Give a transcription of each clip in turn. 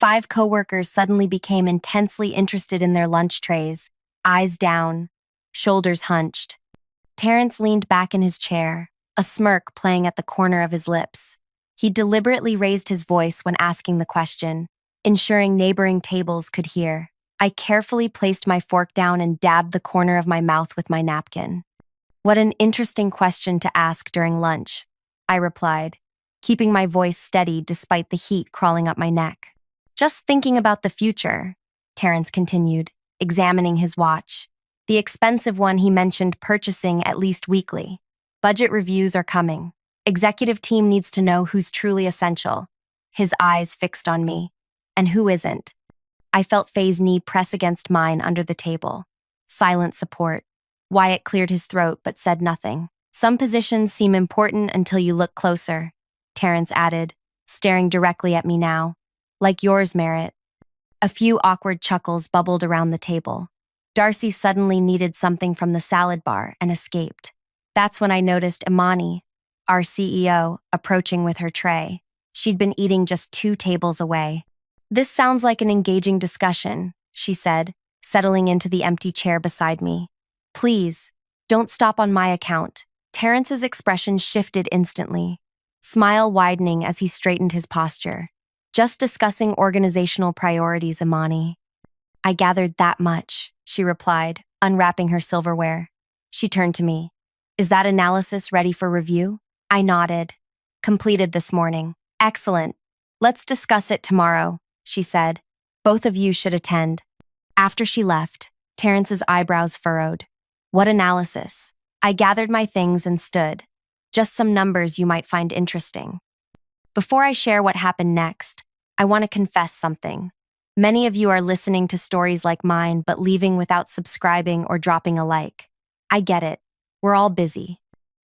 5 coworkers suddenly became intensely interested in their lunch trays, eyes down, shoulders hunched. Terrence leaned back in his chair, a smirk playing at the corner of his lips. He deliberately raised his voice when asking the question, ensuring neighboring tables could hear. I carefully placed my fork down and dabbed the corner of my mouth with my napkin. "What an interesting question to ask during lunch," I replied, keeping my voice steady despite the heat crawling up my neck. "Just thinking about the future," Terrence continued, examining his watch. "The expensive one he mentioned purchasing at least weekly. Budget reviews are coming. Executive team needs to know who's truly essential." His eyes fixed on me. "And who isn't?" I felt Faye's knee press against mine under the table. Silent support. Wyatt cleared his throat but said nothing. "Some positions seem important until you look closer," Terrence added, staring directly at me now. "Like yours, Merritt." A few awkward chuckles bubbled around the table. Darcy suddenly needed something from the salad bar and escaped. That's when I noticed Imani, our CEO, approaching with her tray. She'd been eating just 2 tables away. "This sounds like an engaging discussion," she said, settling into the empty chair beside me. "Please, don't stop on my account." Terrence's expression shifted instantly, smile widening as he straightened his posture. "Just discussing organizational priorities, Imani." "I gathered that much," she replied, unwrapping her silverware. She turned to me. "Is that analysis ready for review?" I nodded. "Completed this morning." "Excellent. Let's discuss it tomorrow," she said. "Both of you should attend." After she left, Terrence's eyebrows furrowed. "What analysis?" I gathered my things and stood. "Just some numbers you might find interesting." Before I share what happened next, I want to confess something. Many of you are listening to stories like mine but leaving without subscribing or dropping a like. I get it. We're all busy.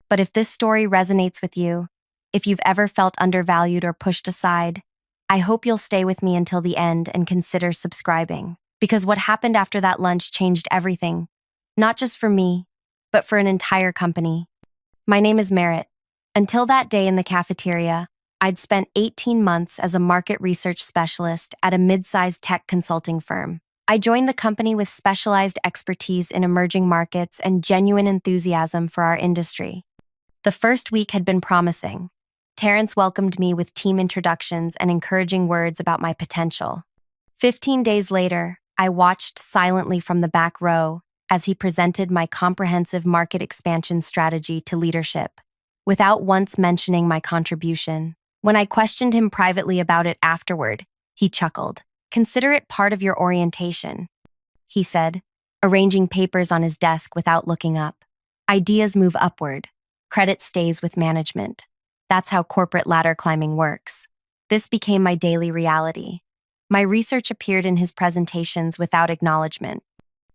But if this story resonates with you, if you've ever felt undervalued or pushed aside, I hope you'll stay with me until the end and consider subscribing. Because what happened after that lunch changed everything. Not just for me, but for an entire company. My name is Merritt. Until that day in the cafeteria, I'd spent 18 months as a market research specialist at a mid-sized tech consulting firm. I joined the company with specialized expertise in emerging markets and genuine enthusiasm for our industry. The first week had been promising. Terrence welcomed me with team introductions and encouraging words about my potential. 15 days later, I watched silently from the back row as he presented my comprehensive market expansion strategy to leadership, without once mentioning my contribution. When I questioned him privately about it afterward, he chuckled. "Consider it part of your orientation," he said, arranging papers on his desk without looking up. "Ideas move upward. Credit stays with management. That's how corporate ladder climbing works." This became my daily reality. My research appeared in his presentations without acknowledgement.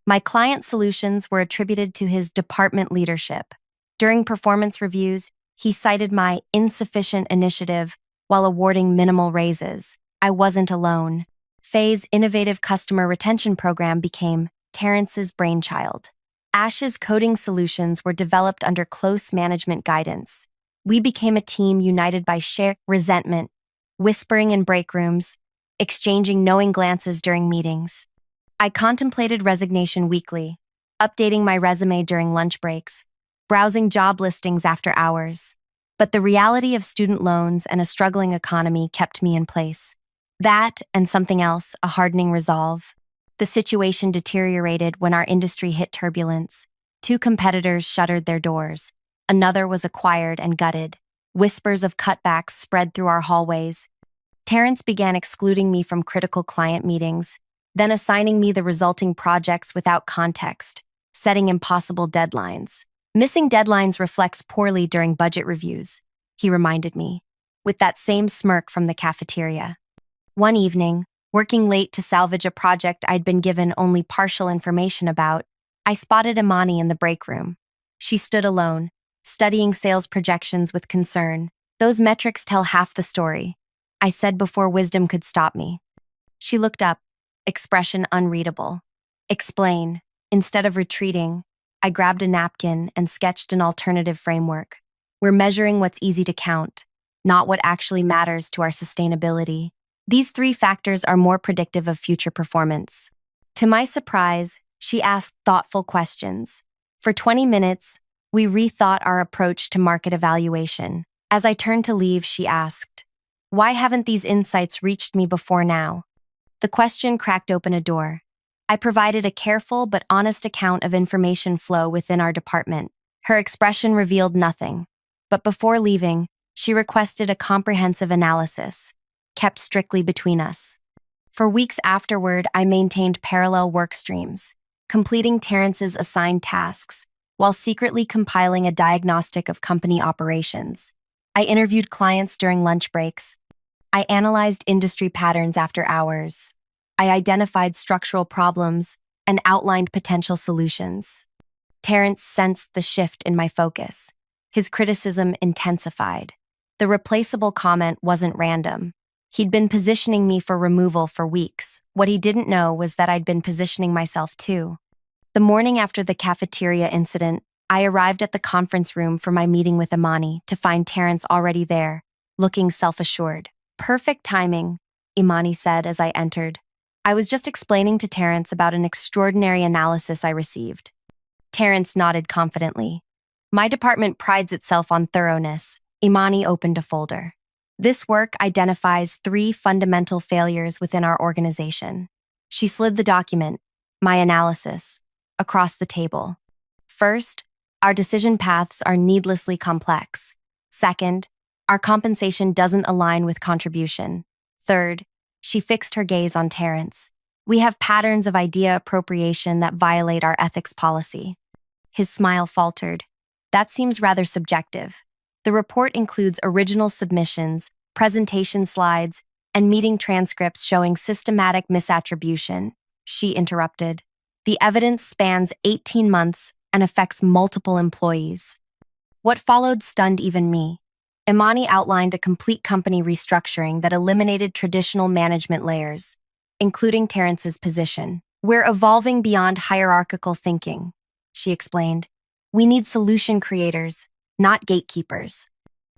My client solutions were attributed to his department leadership. During performance reviews, he cited my insufficient initiative while awarding minimal raises. I wasn't alone. Faye's innovative customer retention program became Terrence's brainchild. Ash's coding solutions were developed under close management guidance. We became a team united by shared resentment, whispering in break rooms, exchanging knowing glances during meetings. I contemplated resignation weekly, updating my resume during lunch breaks, browsing job listings after hours. But the reality of student loans and a struggling economy kept me in place. That and something else, a hardening resolve. The situation deteriorated when our industry hit turbulence. 2 competitors shuttered their doors. Another was acquired and gutted. Whispers of cutbacks spread through our hallways. Terrence began excluding me from critical client meetings, then assigning me the resulting projects without context, setting impossible deadlines. "Missing deadlines reflects poorly during budget reviews," he reminded me, with that same smirk from the cafeteria. One evening, working late to salvage a project I'd been given only partial information about, I spotted Imani in the break room. She stood alone, studying sales projections with concern. "Those metrics tell half the story," I said before wisdom could stop me. She looked up, expression unreadable. "Explain." Instead of retreating, I grabbed a napkin and sketched an alternative framework. "We're measuring what's easy to count, not what actually matters to our sustainability." These three factors are more predictive of future performance. To my surprise, she asked thoughtful questions. For 20 minutes, we rethought our approach to market evaluation. As I turned to leave, she asked, "Why haven't these insights reached me before now?" The question cracked open a door. I provided a careful but honest account of information flow within our department. Her expression revealed nothing, but before leaving, she requested a comprehensive analysis, kept strictly between us. For weeks afterward, I maintained parallel work streams, completing Terrence's assigned tasks, while secretly compiling a diagnostic of company operations. I interviewed clients during lunch breaks. I analyzed industry patterns after hours. I identified structural problems and outlined potential solutions. Terrence sensed the shift in my focus. His criticism intensified. The replaceable comment wasn't random. He'd been positioning me for removal for weeks. What he didn't know was that I'd been positioning myself too. The morning after the cafeteria incident, I arrived at the conference room for my meeting with Imani to find Terrence already there, looking self-assured. "Perfect timing," Imani said as I entered. I was just explaining to Terrence about an extraordinary analysis I received. Terrence nodded confidently. "My department prides itself on thoroughness." Imani opened a folder. "This work identifies 3 fundamental failures within our organization." She slid the document, my analysis, across the table. First, our decision paths are needlessly complex. Second, our compensation doesn't align with contribution. Third, she fixed her gaze on Terrence. "We have patterns of idea appropriation that violate our ethics policy." His smile faltered. "That seems rather subjective. The report includes original submissions, presentation slides, and meeting transcripts showing systematic misattribution," she interrupted. "The evidence spans 18 months and affects multiple employees." What followed stunned even me. Imani outlined a complete company restructuring that eliminated traditional management layers, including Terrence's position. "We're evolving beyond hierarchical thinking," she explained. "We need solution creators, not gatekeepers."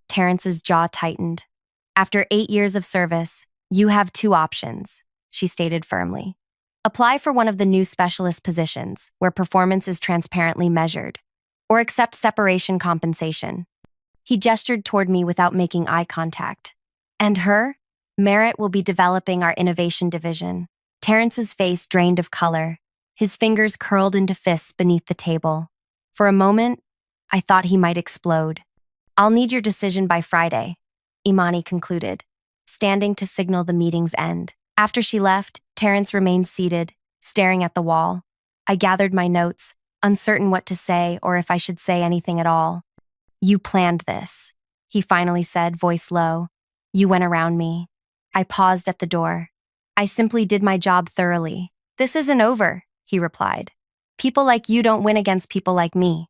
Terrence's jaw tightened. "After 8 years of service, you have 2 options," she stated firmly. "Apply for one of the new specialist positions, where performance is transparently measured, or accept separation compensation." He gestured toward me without making eye contact. "And her? Merritt will be developing our innovation division." Terrence's face drained of color. His fingers curled into fists beneath the table. For a moment, I thought he might explode. "I'll need your decision by Friday," Imani concluded, standing to signal the meeting's end. After she left, Terrence remained seated, staring at the wall. I gathered my notes, uncertain what to say or if I should say anything at all. "You planned this," he finally said, voice low. "You went around me." I paused at the door. "I simply did my job thoroughly." "This isn't over," he replied. "People like you don't win against people like me."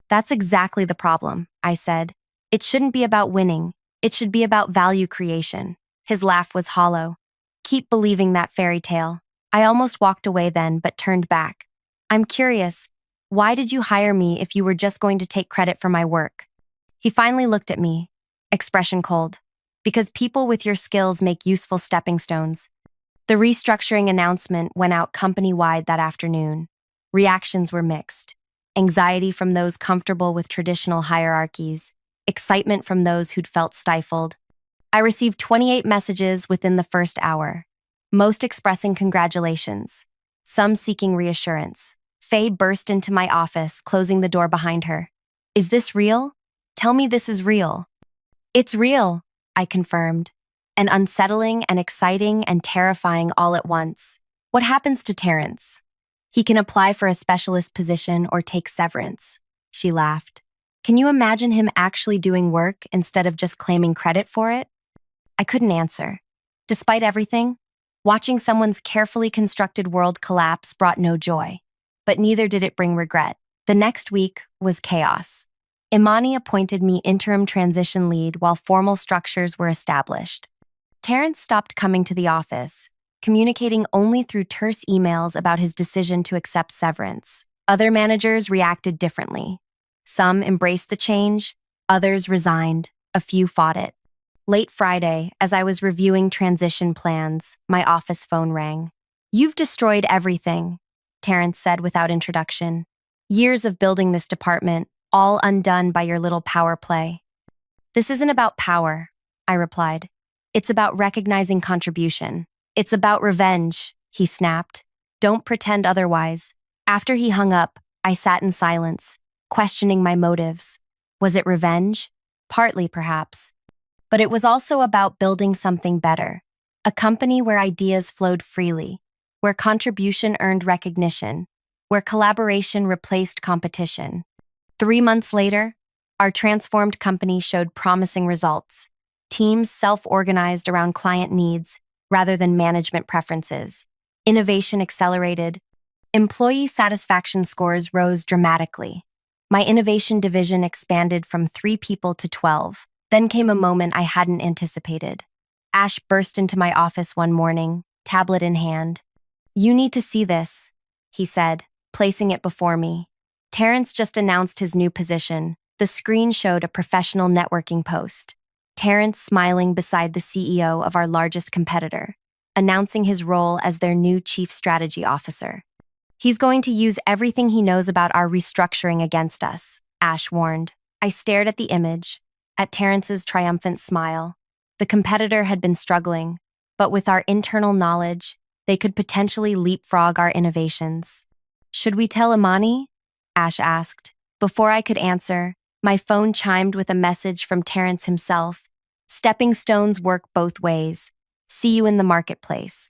"That's exactly the problem," I said. "It shouldn't be about winning. It should be about value creation." His laugh was hollow. "Keep believing that fairy tale." I almost walked away then, but turned back. "I'm curious, why did you hire me if you were just going to take credit for my work?" He finally looked at me, expression cold. "Because people with your skills make useful stepping stones." The restructuring announcement went out company-wide that afternoon. Reactions were mixed. Anxiety from those comfortable with traditional hierarchies, excitement from those who'd felt stifled. I received 28 messages within the first hour, most expressing congratulations, some seeking reassurance. Faye burst into my office, closing the door behind her. "Is this real? Tell me this is real." "It's real," I confirmed, and unsettling and exciting and terrifying all at once. "What happens to Terrence?" "He can apply for a specialist position or take severance," she laughed. "Can you imagine him actually doing work instead of just claiming credit for it?" I couldn't answer. Despite everything, watching someone's carefully constructed world collapse brought no joy, but neither did it bring regret. The next week was chaos. Imani appointed me interim transition lead while formal structures were established. Terrence stopped coming to the office, communicating only through terse emails about his decision to accept severance. Other managers reacted differently. Some embraced the change, others resigned, a few fought it. Late Friday, as I was reviewing transition plans, my office phone rang. "You've destroyed everything," Terrence said without introduction. "Years of building this department, all undone by your little power play." "This isn't about power," I replied. "It's about recognizing contribution. It's about revenge," he snapped. "Don't pretend otherwise." After he hung up, I sat in silence, questioning my motives. Was it revenge? Partly, perhaps. But it was also about building something better. A company where ideas flowed freely, where contribution earned recognition, where collaboration replaced competition. 3 months later, our transformed company showed promising results. Teams self-organized around client needs rather than management preferences. Innovation accelerated. Employee satisfaction scores rose dramatically. My innovation division expanded from 3 people to 12. Then came a moment I hadn't anticipated. Ash burst into my office one morning, tablet in hand. "You need to see this," he said, placing it before me. Terrence just announced his new position. The screen showed a professional networking post. Terrence smiling beside the CEO of our largest competitor, announcing his role as their new chief strategy officer. "He's going to use everything he knows about our restructuring against us," Ash warned. I stared at the image, at Terrence's triumphant smile. The competitor had been struggling, but with our internal knowledge, they could potentially leapfrog our innovations. "Should we tell Imani?" Ash asked. Before I could answer, my phone chimed with a message from Terrence himself. "Stepping stones work both ways. See you in the marketplace."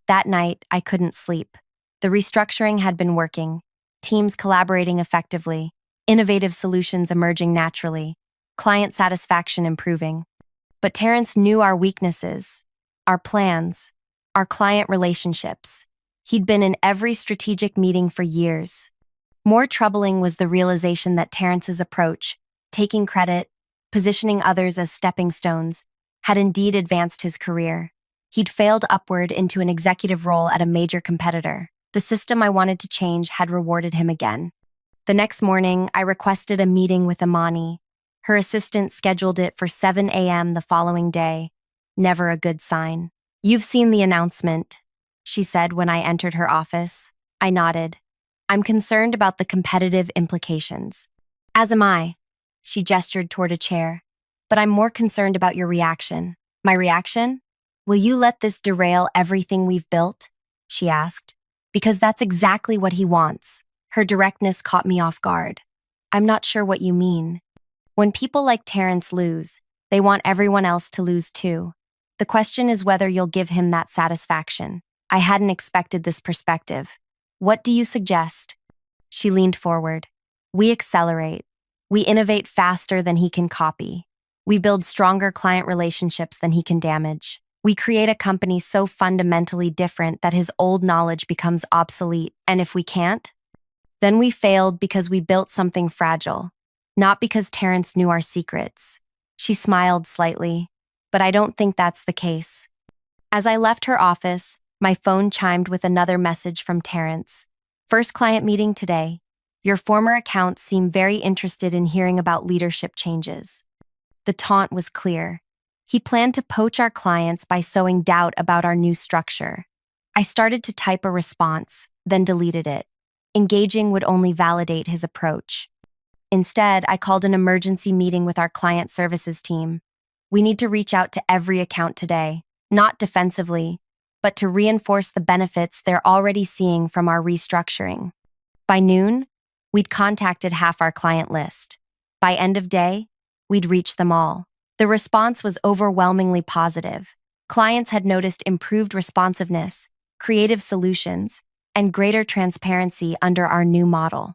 That night, I couldn't sleep. The restructuring had been working, teams collaborating effectively, innovative solutions emerging naturally, client satisfaction improving. But Terrence knew our weaknesses, our plans, our client relationships. He'd been in every strategic meeting for years. More troubling was the realization that Terrence's approach, taking credit, positioning others as stepping stones, had indeed advanced his career. He'd failed upward into an executive role at a major competitor. The system I wanted to change had rewarded him again. The next morning, I requested a meeting with Imani. Her assistant scheduled it for 7 a.m. the following day. Never a good sign. "You've seen the announcement," she said when I entered her office. I nodded. "I'm concerned about the competitive implications." "As am I." She gestured toward a chair. "But I'm more concerned about your reaction." "My reaction? Will you let this derail everything we've built?" she asked. "Because that's exactly what he wants." Her directness caught me off guard. "I'm not sure what you mean." "When people like Terrence lose, they want everyone else to lose too. The question is whether you'll give him that satisfaction." I hadn't expected this perspective. "What do you suggest?" She leaned forward. "We accelerate. We innovate faster than he can copy. We build stronger client relationships than he can damage. We create a company so fundamentally different that his old knowledge becomes obsolete. And if we can't, then we failed because we built something fragile, not because Terrence knew our secrets." She smiled slightly, but I don't think that's the case. As I left her office, my phone chimed with another message from Terrence. "First client meeting today. Your former accounts seem very interested in hearing about leadership changes." The taunt was clear. He planned to poach our clients by sowing doubt about our new structure. I started to type a response, then deleted it. Engaging would only validate his approach. Instead, I called an emergency meeting with our client services team. "We need to reach out to every account today, not defensively, but to reinforce the benefits they're already seeing from our restructuring." By noon, we'd contacted half our client list. By end of day, we'd reached them all. The response was overwhelmingly positive. Clients had noticed improved responsiveness, creative solutions, and greater transparency under our new model.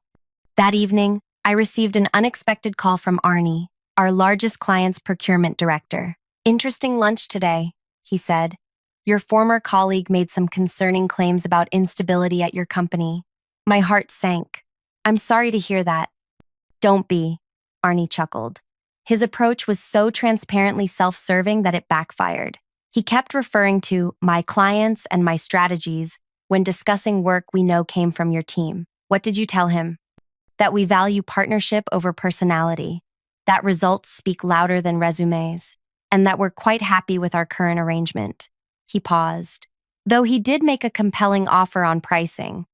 That evening, I received an unexpected call from Arnie, our largest client's procurement director. "Interesting lunch today," he said. "Your former colleague made some concerning claims about instability at your company." My heart sank. "I'm sorry to hear that." "Don't be," Arnie chuckled. His approach was so transparently self-serving that it backfired. He kept referring to "my clients" and "my strategies" when discussing work we know came from your team. "What did you tell him?" "That we value partnership over personality. That results speak louder than resumes. and that we're quite happy with our current arrangement. He paused. Though he did make a compelling offer on pricing,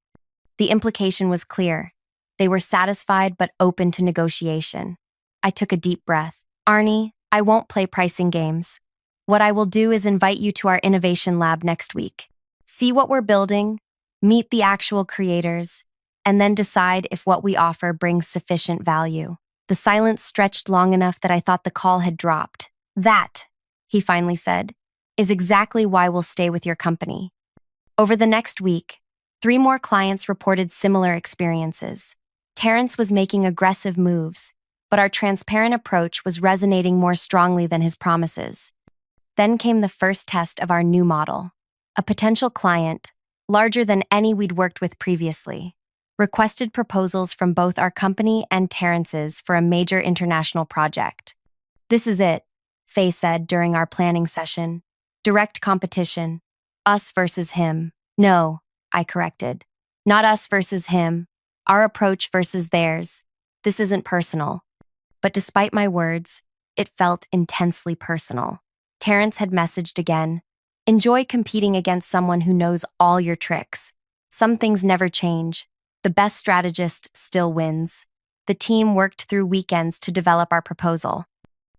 the implication was clear. They were satisfied but open to negotiation. I took a deep breath. Arnie, I won't play pricing games. What I will do is invite you to our innovation lab next week. See what we're building, meet the actual creators, and then decide if what we offer brings sufficient value. The silence stretched long enough that I thought the call had dropped. That, he finally said, is exactly why we'll stay with your company. Over the next week, 3 more clients reported similar experiences. Terrence was making aggressive moves, but our transparent approach was resonating more strongly than his promises. Then came the first test of our new model. A potential client, larger than any we'd worked with previously, requested proposals from both our company and Terrence's for a major international project. This is it, Faye said during our planning session. Direct competition. Us versus him. No, I corrected. Not us versus him. Our approach versus theirs. This isn't personal. But despite my words, it felt intensely personal. Terrence had messaged again. Enjoy competing against someone who knows all your tricks. Some things never change. The best strategist still wins. The team worked through weekends to develop our proposal.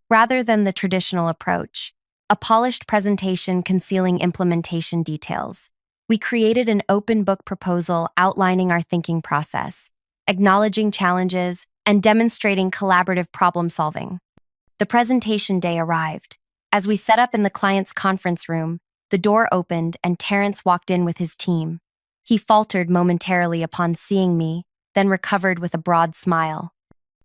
Rather than the traditional approach, a polished presentation concealing implementation details, we created an open book proposal outlining our thinking process, acknowledging challenges, and demonstrating collaborative problem solving. The presentation day arrived. As we set up in the client's conference room, the door opened and Terrence walked in with his team. He faltered momentarily upon seeing me, then recovered with a broad smile.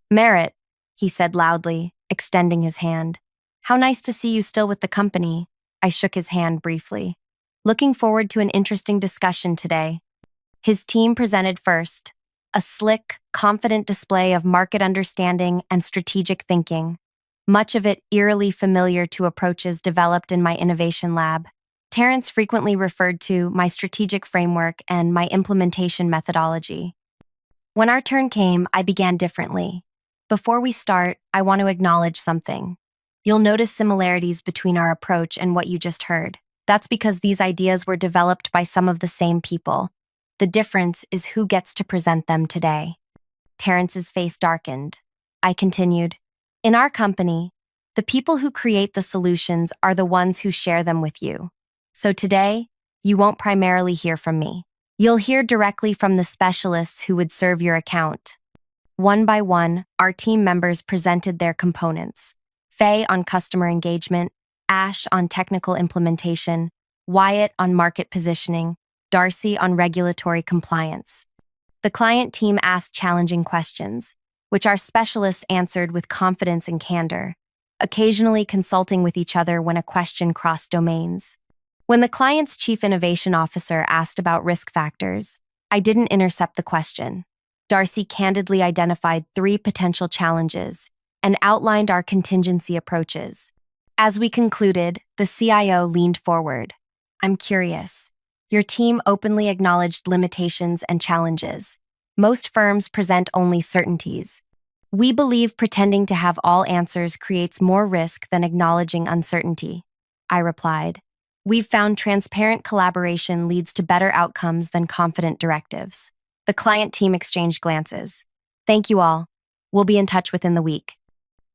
Merritt, he said loudly, extending his hand. How nice to see you still with the company. I shook his hand briefly. Looking forward to an interesting discussion today. His team presented first, a slick, confident display of market understanding and strategic thinking, much of it eerily familiar to approaches developed in my innovation lab. Terrence frequently referred to my strategic framework and my implementation methodology. When our turn came, I began differently. Before we start, I want to acknowledge something. You'll notice similarities between our approach and what you just heard. That's because these ideas were developed by some of the same people. The difference is who gets to present them today. Terrence's face darkened. I continued, in our company, the people who create the solutions are the ones who share them with you. So today, you won't primarily hear from me. You'll hear directly from the specialists who would serve your account. One by one, our team members presented their components. Faye on customer engagement, Ash on technical implementation, Wyatt on market positioning, Darcy on regulatory compliance. The client team asked challenging questions, which our specialists answered with confidence and candor, occasionally consulting with each other when a question crossed domains. When the client's chief innovation officer asked about risk factors, I didn't intercept the question. Darcy candidly identified 3 potential challenges and outlined our contingency approaches. As we concluded, the CIO leaned forward. I'm curious. Your team openly acknowledged limitations and challenges. Most firms present only certainties. We believe pretending to have all answers creates more risk than acknowledging uncertainty. I replied. We've found transparent collaboration leads to better outcomes than confident directives. The client team exchanged glances. Thank you all. We'll be in touch within the week.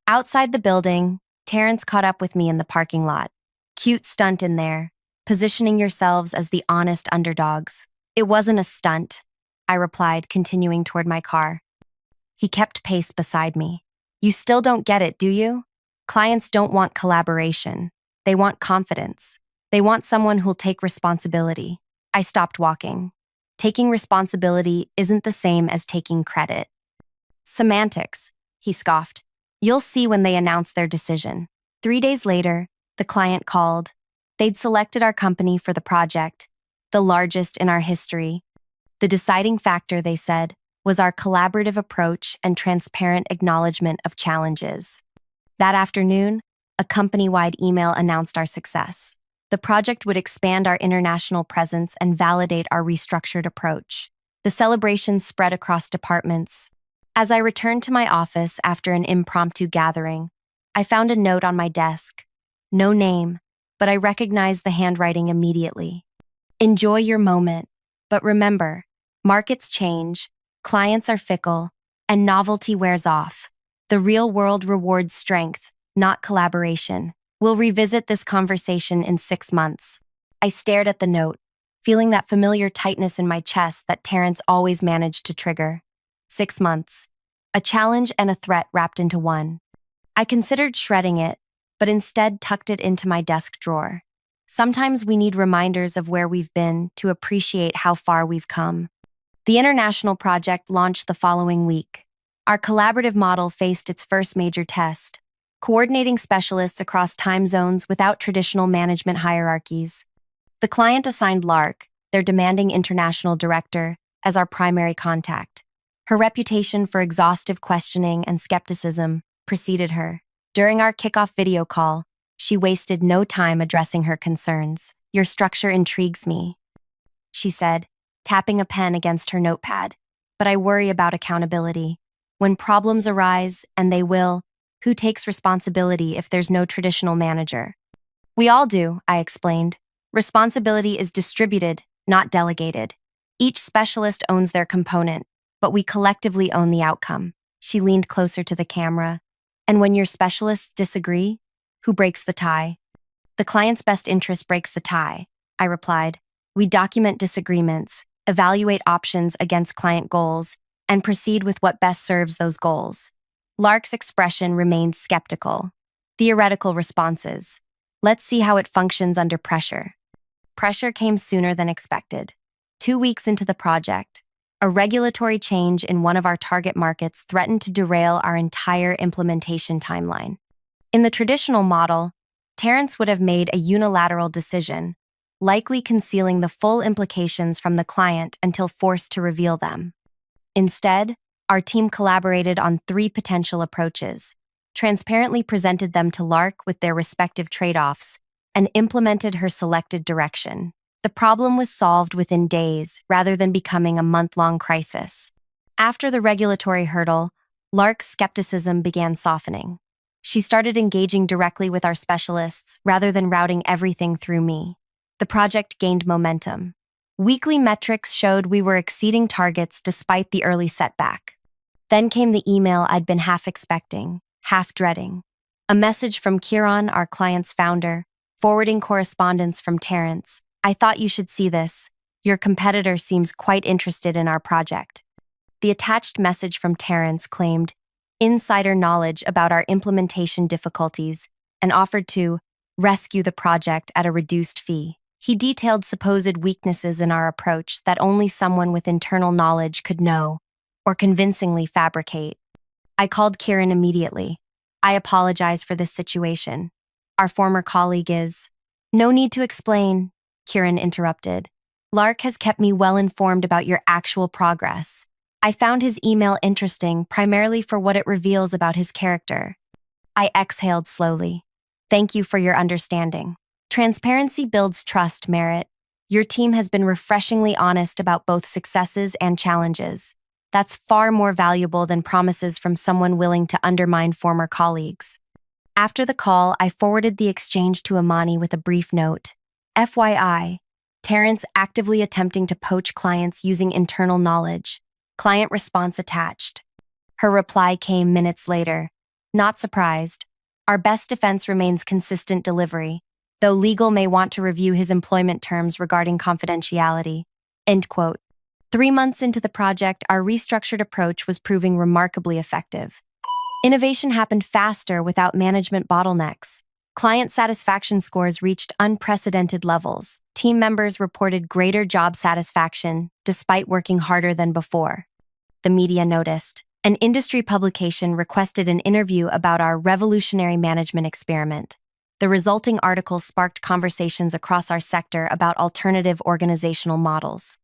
Outside the building, Terrence caught up with me in the parking lot. Cute stunt in there, positioning yourselves as the honest underdogs. It wasn't a stunt, I replied, continuing toward my car. He kept pace beside me. You still don't get it, do you? Clients don't want collaboration. They want confidence. They want someone who'll take responsibility. I stopped walking. Taking responsibility isn't the same as taking credit. Semantics, he scoffed. You'll see when they announce their decision. 3 days later, the client called. They'd selected our company for the project, the largest in our history. The deciding factor, they said, was our collaborative approach and transparent acknowledgement of challenges. That afternoon, a company-wide email announced our success. The project would expand our international presence and validate our restructured approach. The celebration spread across departments. As I returned to my office after an impromptu gathering, I found a note on my desk. No name, but I recognized the handwriting immediately. Enjoy your moment, but remember, markets change, clients are fickle, and novelty wears off. The real world rewards strength, not collaboration. We'll revisit this conversation in 6 months. I stared at the note, feeling that familiar tightness in my chest that Terrence always managed to trigger. 6 months. A challenge and a threat wrapped into one. I considered shredding it, but instead tucked it into my desk drawer. Sometimes we need reminders of where we've been to appreciate how far we've come. The international project launched the following week. Our collaborative model faced its first major test, coordinating specialists across time zones without traditional management hierarchies. The client assigned Lark, their demanding international director, as our primary contact. Her reputation for exhaustive questioning and skepticism preceded her. During our kickoff video call, she wasted no time addressing her concerns. "Your structure intrigues me," she said, tapping a pen against her notepad. "But I worry about accountability. When problems arise, and they will, who takes responsibility if there's no traditional manager?" "We all do," I explained. "Responsibility is distributed, not delegated. Each specialist owns their component, but we collectively own the outcome." She leaned closer to the camera. "And when your specialists disagree, who breaks the tie?" "The client's best interest breaks the tie," I replied. "We document disagreements, evaluate options against client goals, and proceed with what best serves those goals." Lark's expression remained skeptical. Theoretical responses. "Let's see how it functions under pressure." Pressure came sooner than expected. 2 weeks into the project, a regulatory change in one of our target markets threatened to derail our entire implementation timeline. In the traditional model, Terrence would have made a unilateral decision, likely concealing the full implications from the client until forced to reveal them. Instead, our team collaborated on 3 potential approaches, transparently presented them to Lark with their respective trade-offs, and implemented her selected direction. The problem was solved within days rather than becoming a month-long crisis. After the regulatory hurdle, Lark's skepticism began softening. She started engaging directly with our specialists rather than routing everything through me. The project gained momentum. Weekly metrics showed we were exceeding targets despite the early setback. Then came the email I'd been half expecting, half dreading. A message from Kieran, our client's founder, forwarding correspondence from Terrence. "I thought you should see this. Your competitor seems quite interested in our project." The attached message from Terrence claimed insider knowledge about our implementation difficulties and offered to rescue the project at a reduced fee. He detailed supposed weaknesses in our approach that only someone with internal knowledge could know or convincingly fabricate. I called Kieran immediately. "I apologize for this situation. Our former colleague is—" "No need to explain," Kieran interrupted. "Lark has kept me well informed about your actual progress. I found his email interesting primarily for what it reveals about his character." I exhaled slowly. "Thank you for your understanding. Transparency builds trust, Merritt. Your team has been refreshingly honest about both successes and challenges. That's far more valuable than promises from someone willing to undermine former colleagues." After the call, I forwarded the exchange to Amani with a brief note. "FYI, Terrence actively attempting to poach clients using internal knowledge. Client response attached." Her reply came minutes later. "Not surprised. Our best defense remains consistent delivery, though legal may want to review his employment terms regarding confidentiality." End quote. 3 months into the project, our restructured approach was proving remarkably effective. Innovation happened faster without management bottlenecks. Client satisfaction scores reached unprecedented levels. Team members reported greater job satisfaction despite working harder than before. The media noticed. An industry publication requested an interview about our revolutionary management experiment. The resulting article sparked conversations across our sector about alternative organizational models.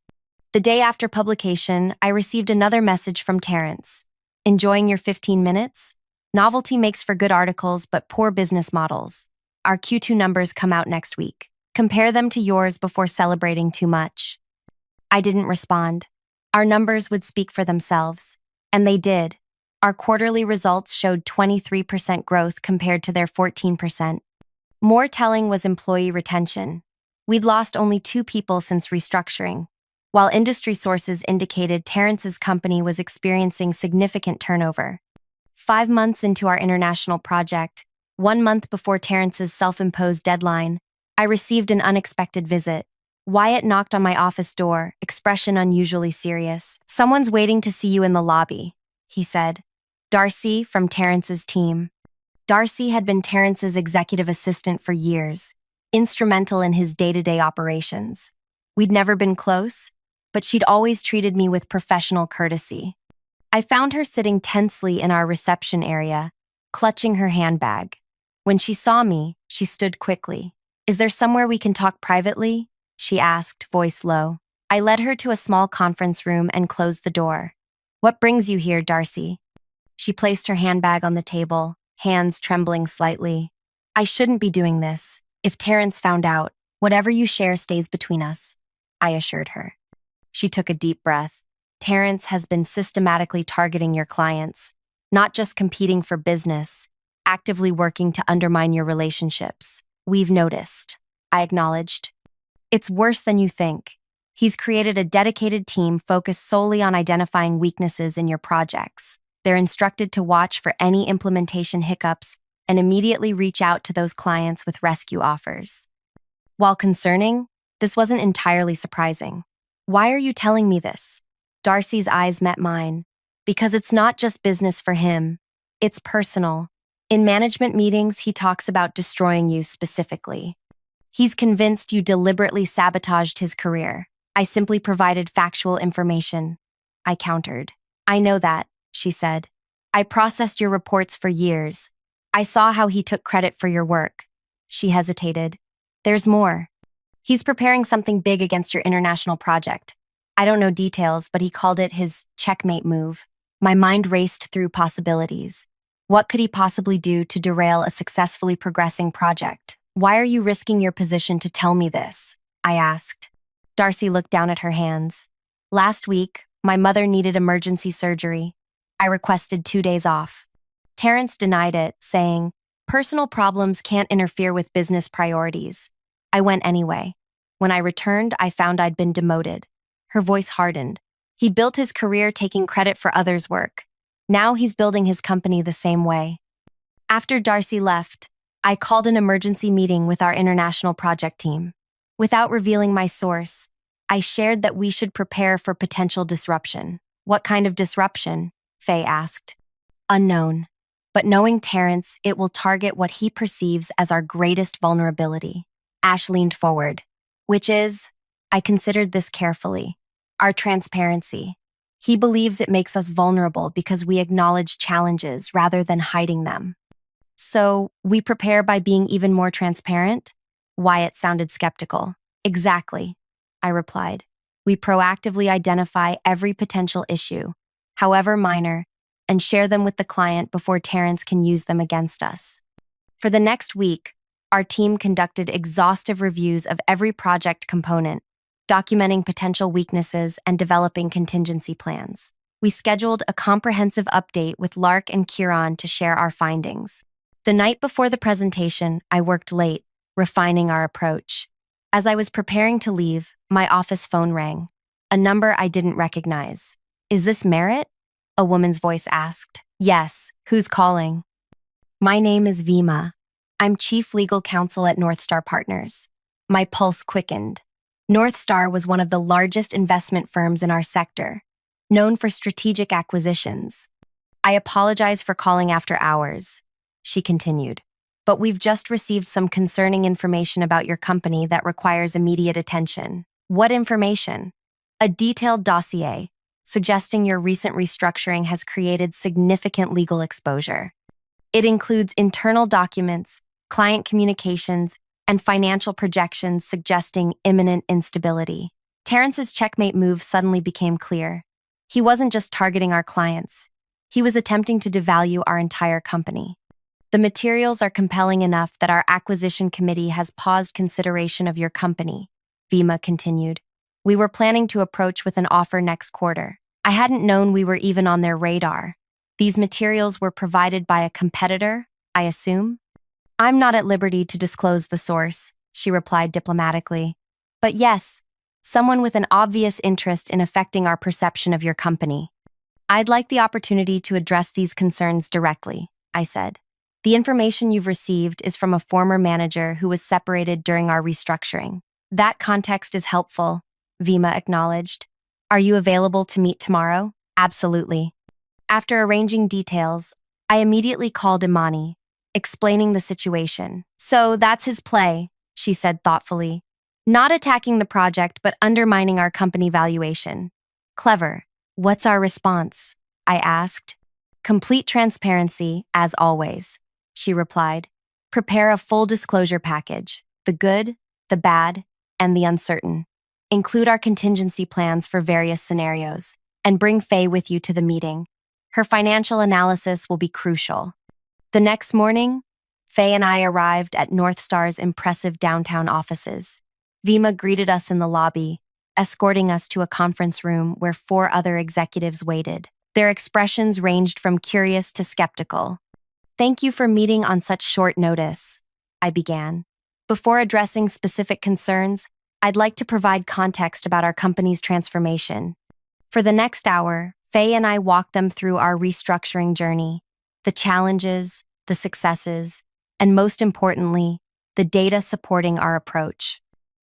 The day after publication, I received another message from Terrence. "Enjoying your 15 minutes? Novelty makes for good articles, but poor business models. Our Q2 numbers come out next week. Compare them to yours before celebrating too much." I didn't respond. Our numbers would speak for themselves. And they did. Our quarterly results showed 23% growth compared to their 14%. More telling was employee retention. We'd lost only 2 people since restructuring, while industry sources indicated Terrence's company was experiencing significant turnover. 5 months into our international project, 1 month before Terrence's self-imposed deadline, I received an unexpected visit. Wyatt knocked on my office door, expression unusually serious. "Someone's waiting to see you in the lobby," he said. "Darcy from Terrence's team." Darcy had been Terrence's executive assistant for years, instrumental in his day-to-day operations. We'd never been close, but she'd always treated me with professional courtesy. I found her sitting tensely in our reception area, clutching her handbag. When she saw me, she stood quickly. "Is there somewhere we can talk privately?" she asked, voice low. I led her to a small conference room and closed the door. "What brings you here, Darcy?" She placed her handbag on the table, hands trembling slightly. "I shouldn't be doing this. If Terrence found out, whatever you share stays between us," I assured her. She took a deep breath. "Terrence has been systematically targeting your clients, not just competing for business, actively working to undermine your relationships. We've noticed," I acknowledged. "It's worse than you think. He's created a dedicated team focused solely on identifying weaknesses in your projects. They're instructed to watch for any implementation hiccups and immediately reach out to those clients with rescue offers." While concerning, this wasn't entirely surprising. "Why are you telling me this?" Darcy's eyes met mine. "Because it's not just business for him. It's personal. In management meetings, he talks about destroying you specifically. He's convinced you deliberately sabotaged his career. I simply provided factual information," I countered. "I know that," she said. "I processed your reports for years. I saw how he took credit for your work." She hesitated. "There's more. He's preparing something big against your international project. I don't know details, but he called it his checkmate move." My mind raced through possibilities. What could he possibly do to derail a successfully progressing project? "Why are you risking your position to tell me this?" I asked. Darcy looked down at her hands. "Last week, my mother needed emergency surgery. I requested 2 days off. Terrence denied it, saying, 'Personal problems can't interfere with business priorities.' I went anyway. When I returned, I found I'd been demoted." Her voice hardened. "He built his career taking credit for others' work. Now he's building his company the same way." After Darcy left, I called an emergency meeting with our international project team. Without revealing my source, I shared that we should prepare for potential disruption. "What kind of disruption?" Faye asked. "Unknown. But knowing Terrence, it will target what he perceives as our greatest vulnerability." Ash leaned forward. "Which is?" I considered this carefully. "Our transparency. He believes it makes us vulnerable because we acknowledge challenges rather than hiding them." "So, we prepare by being even more transparent?" Wyatt sounded skeptical. "Exactly," I replied. "We proactively identify every potential issue, however minor, and share them with the client before Terrence can use them against us." For the next week, our team conducted exhaustive reviews of every project component, documenting potential weaknesses and developing contingency plans. We scheduled a comprehensive update with Lark and Kieran to share our findings. The night before the presentation, I worked late, refining our approach. As I was preparing to leave, my office phone rang. A number I didn't recognize. "Is this Merritt?" a woman's voice asked. "Yes, who's calling?" "My name is Vima. I'm Chief Legal Counsel at Northstar Partners." My pulse quickened. Northstar was one of the largest investment firms in our sector, known for strategic acquisitions. "I apologize for calling after hours," she continued, "but we've just received some concerning information about your company that requires immediate attention." "What information?" "A detailed dossier, suggesting your recent restructuring has created significant legal exposure. It includes internal documents, client communications, and financial projections suggesting imminent instability." Terrence's checkmate move suddenly became clear. He wasn't just targeting our clients. He was attempting to devalue our entire company. "The materials are compelling enough that our acquisition committee has paused consideration of your company," Vima continued. "We were planning to approach with an offer next quarter. I hadn't known we were even on their radar. These materials were provided by a competitor, I assume?" I'm not at liberty to disclose the source, she replied diplomatically. But yes, someone with an obvious interest in affecting our perception of your company. I'd like the opportunity to address these concerns directly, I said. The information you've received is from a former manager who was separated during our restructuring. That context is helpful, Vima acknowledged. Are you available to meet tomorrow? Absolutely. After arranging details, I immediately called Imani, explaining the situation. So that's his play, she said thoughtfully. Not attacking the project, but undermining our company valuation. Clever. What's our response? I asked. Complete transparency, as always, she replied. Prepare a full disclosure package, the good, the bad, and the uncertain. Include our contingency plans for various scenarios, and bring Faye with you to the meeting. Her financial analysis will be crucial. The next morning, Faye and I arrived at North Star's impressive downtown offices. Vima greeted us in the lobby, escorting us to a conference room where 4 other executives waited. Their expressions ranged from curious to skeptical. Thank you for meeting on such short notice, I began. Before addressing specific concerns, I'd like to provide context about our company's transformation. For the next hour, Faye and I walked them through our restructuring journey, the challenges, the successes, and most importantly, the data supporting our approach.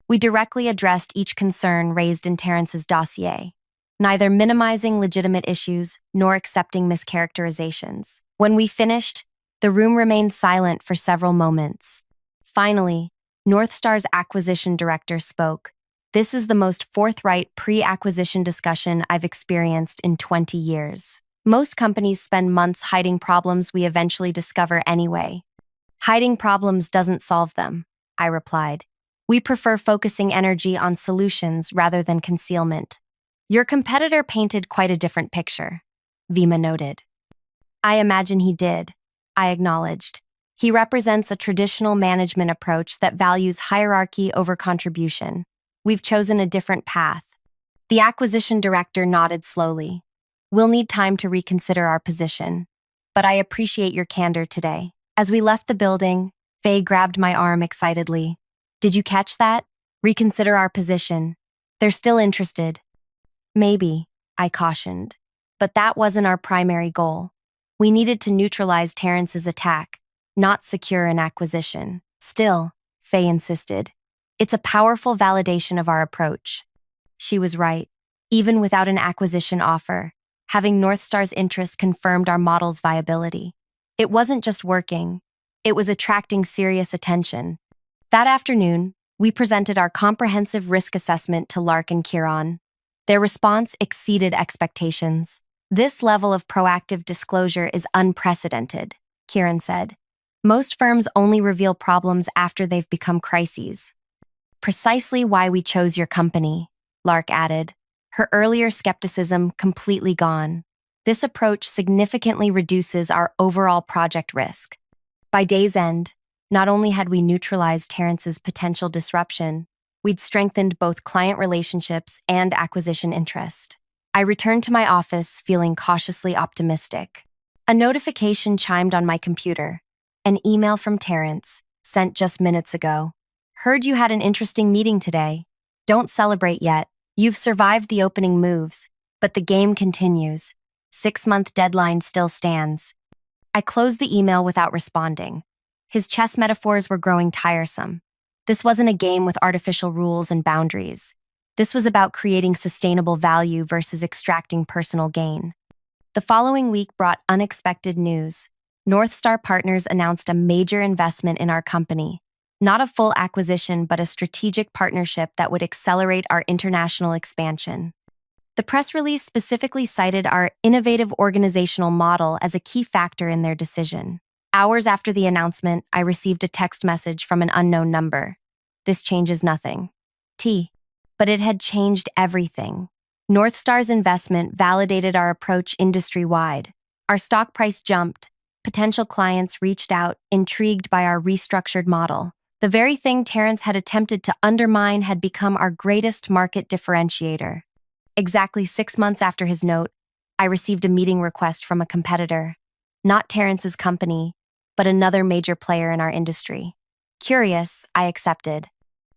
We directly addressed each concern raised in Terrence's dossier, neither minimizing legitimate issues nor accepting mischaracterizations. When we finished, the room remained silent for several moments. Finally, North Star's acquisition director spoke. This is the most forthright pre-acquisition discussion I've experienced in 20 years. Most companies spend months hiding problems we eventually discover anyway. Hiding problems doesn't solve them, I replied. We prefer focusing energy on solutions rather than concealment. Your competitor painted quite a different picture, Vima noted. I imagine he did, I acknowledged. He represents a traditional management approach that values hierarchy over contribution. We've chosen a different path. The acquisition director nodded slowly. We'll need time to reconsider our position, but I appreciate your candor today. As we left the building, Faye grabbed my arm excitedly. Did you catch that? Reconsider our position. They're still interested. Maybe, I cautioned, but that wasn't our primary goal. We needed to neutralize Terrence's attack, not secure an acquisition. Still, Faye insisted. It's a powerful validation of our approach. She was right. Even without an acquisition offer, having North Star's interest confirmed our model's viability. It wasn't just working, it was attracting serious attention. That afternoon, we presented our comprehensive risk assessment to Lark and Kieran. Their response exceeded expectations. This level of proactive disclosure is unprecedented, Kieran said. Most firms only reveal problems after they've become crises. Precisely why we chose your company, Lark added, her earlier skepticism completely gone. This approach significantly reduces our overall project risk. By day's end, not only had we neutralized Terrence's potential disruption, we'd strengthened both client relationships and acquisition interest. I returned to my office feeling cautiously optimistic. A notification chimed on my computer. An email from Terrence, sent just minutes ago. Heard you had an interesting meeting today. Don't celebrate yet. You've survived the opening moves, but the game continues. 6-month deadline still stands. I closed the email without responding. His chess metaphors were growing tiresome. This wasn't a game with artificial rules and boundaries. This was about creating sustainable value versus extracting personal gain. The following week brought unexpected news. North Star Partners announced a major investment in our company. Not a full acquisition, but a strategic partnership that would accelerate our international expansion. The press release specifically cited our innovative organizational model as a key factor in their decision. Hours after the announcement, I received a text message from an unknown number. This changes nothing. But it had changed everything. North Star's investment validated our approach industry-wide. Our stock price jumped. Potential clients reached out, intrigued by our restructured model. The very thing Terrence had attempted to undermine had become our greatest market differentiator. Exactly 6 months after his note, I received a meeting request from a competitor. Not Terrence's company, but another major player in our industry. Curious, I accepted.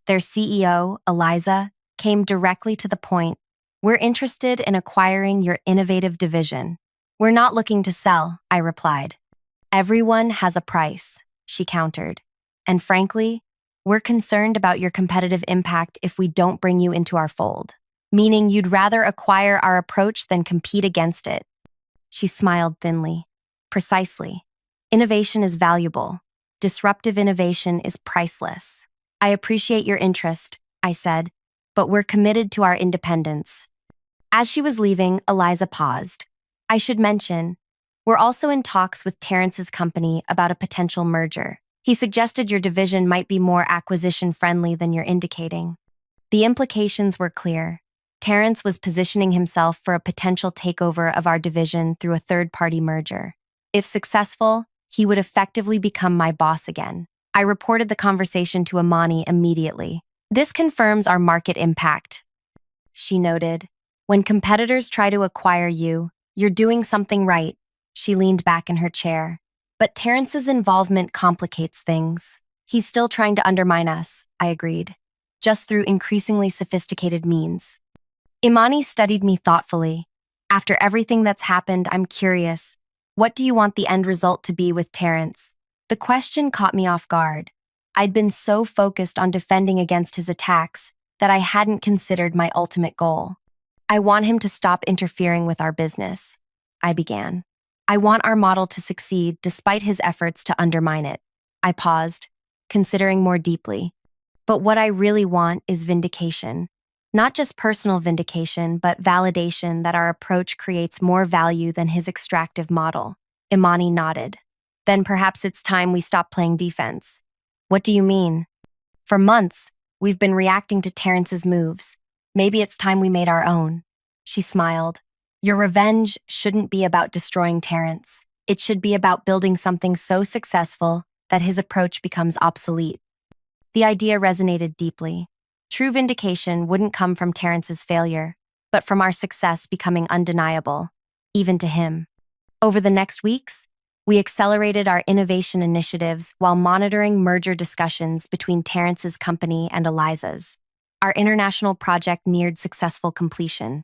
Their CEO, Eliza, came directly to the point. We're interested in acquiring your innovative division. We're not looking to sell, I replied. Everyone has a price, she countered. And frankly, we're concerned about your competitive impact if we don't bring you into our fold. Meaning you'd rather acquire our approach than compete against it. She smiled thinly. Precisely. Innovation is valuable. Disruptive innovation is priceless. I appreciate your interest, I said, but we're committed to our independence. As she was leaving, Eliza paused. I should mention, we're also in talks with Terrence's company about a potential merger. He suggested your division might be more acquisition-friendly than you're indicating. The implications were clear. Terrence was positioning himself for a potential takeover of our division through a third-party merger. If successful, he would effectively become my boss again. I reported the conversation to Imani immediately. This confirms our market impact, she noted. When competitors try to acquire you, you're doing something right. She leaned back in her chair. But Terrence's involvement complicates things. He's still trying to undermine us, I agreed, just through increasingly sophisticated means. Imani studied me thoughtfully. After everything that's happened, I'm curious. What do you want the end result to be with Terrence? The question caught me off guard. I'd been so focused on defending against his attacks that I hadn't considered my ultimate goal. I want him to stop interfering with our business, I began. I want our model to succeed despite his efforts to undermine it. I paused, considering more deeply. But what I really want is vindication. Not just personal vindication, but validation that our approach creates more value than his extractive model. Imani nodded. Then perhaps it's time we stop playing defense. What do you mean? For months, we've been reacting to Terrence's moves. Maybe it's time we made our own. She smiled. Your revenge shouldn't be about destroying Terrence. It should be about building something so successful that his approach becomes obsolete. The idea resonated deeply. True vindication wouldn't come from Terrence's failure, but from our success becoming undeniable, even to him. Over the next weeks, we accelerated our innovation initiatives while monitoring merger discussions between Terrence's company and Eliza's. Our international project neared successful completion.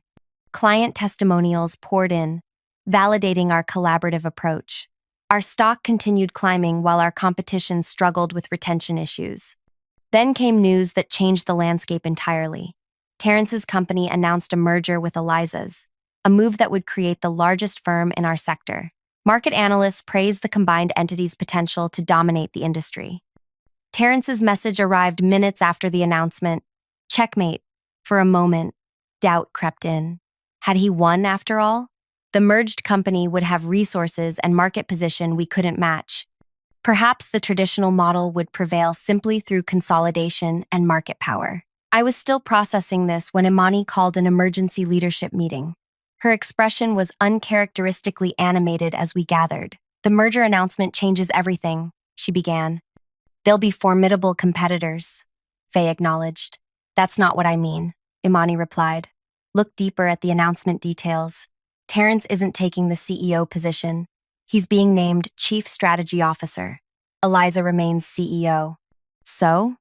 Client testimonials poured in, validating our collaborative approach. Our stock continued climbing while our competition struggled with retention issues. Then came news that changed the landscape entirely. Terrence's company announced a merger with Eliza's, a move that would create the largest firm in our sector. Market analysts praised the combined entity's potential to dominate the industry. Terrence's message arrived minutes after the announcement. Checkmate. For a moment, doubt crept in. Had he won after all? The merged company would have resources and market position we couldn't match. Perhaps the traditional model would prevail simply through consolidation and market power. I was still processing this when Imani called an emergency leadership meeting. Her expression was uncharacteristically animated as we gathered. The merger announcement changes everything, she began. They'll be formidable competitors, Faye acknowledged. That's not what I mean, Imani replied. Look deeper at the announcement details. Terrence isn't taking the CEO position. He's being named Chief Strategy Officer. Eliza remains CEO. So?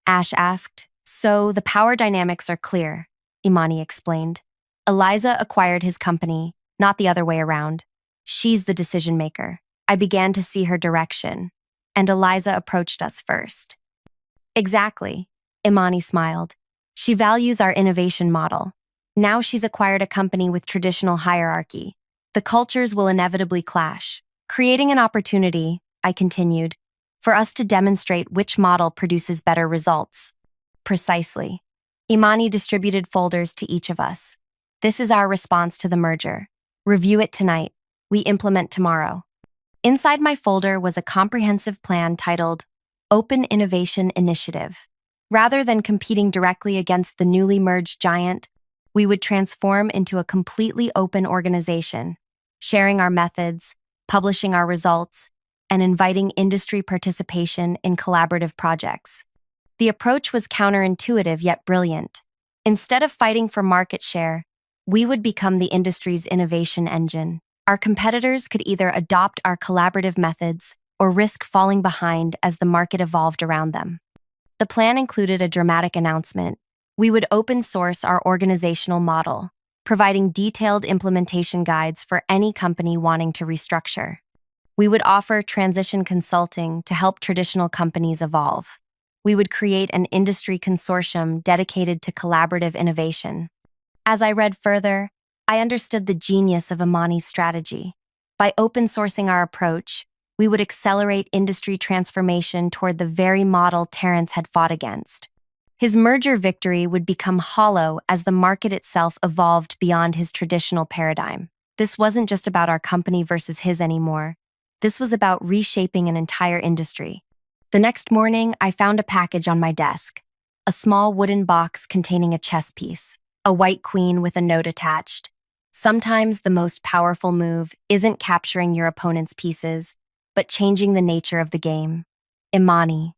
Ash asked. So the power dynamics are clear, Imani explained. Eliza acquired his company, not the other way around. She's the decision maker. I began to see her direction, and Eliza approached us first. Exactly, Imani smiled. She values our innovation model. Now she's acquired a company with traditional hierarchy. The cultures will inevitably clash, creating an opportunity, I continued, for us to demonstrate which model produces better results. Precisely. Imani distributed folders to each of us. This is our response to the merger. Review it tonight. We implement tomorrow. Inside my folder was a comprehensive plan titled Open Innovation Initiative. Rather than competing directly against the newly merged giant, we would transform into a completely open organization, sharing our methods, publishing our results, and inviting industry participation in collaborative projects. The approach was counterintuitive yet brilliant. Instead of fighting for market share, we would become the industry's innovation engine. Our competitors could either adopt our collaborative methods or risk falling behind as the market evolved around them. The plan included a dramatic announcement. We would open source our organizational model, providing detailed implementation guides for any company wanting to restructure. We would offer transition consulting to help traditional companies evolve. We would create an industry consortium dedicated to collaborative innovation. As I read further, I understood the genius of Imani's strategy. By open sourcing our approach, we would accelerate industry transformation toward the very model Terrence had fought against. His merger victory would become hollow as the market itself evolved beyond his traditional paradigm. This wasn't just about our company versus his anymore. This was about reshaping an entire industry. The next morning, I found a package on my desk, a small wooden box containing a chess piece, a white queen with a note attached. Sometimes the most powerful move isn't capturing your opponent's pieces, but changing the nature of the game. Imani.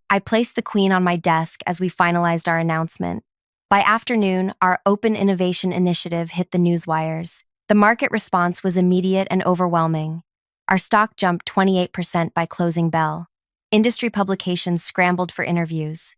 I placed the queen on my desk as we finalized our announcement. By afternoon, our Open Innovation Initiative hit the newswires. The market response was immediate and overwhelming. Our stock jumped 28% by closing bell. Industry publications scrambled for interviews.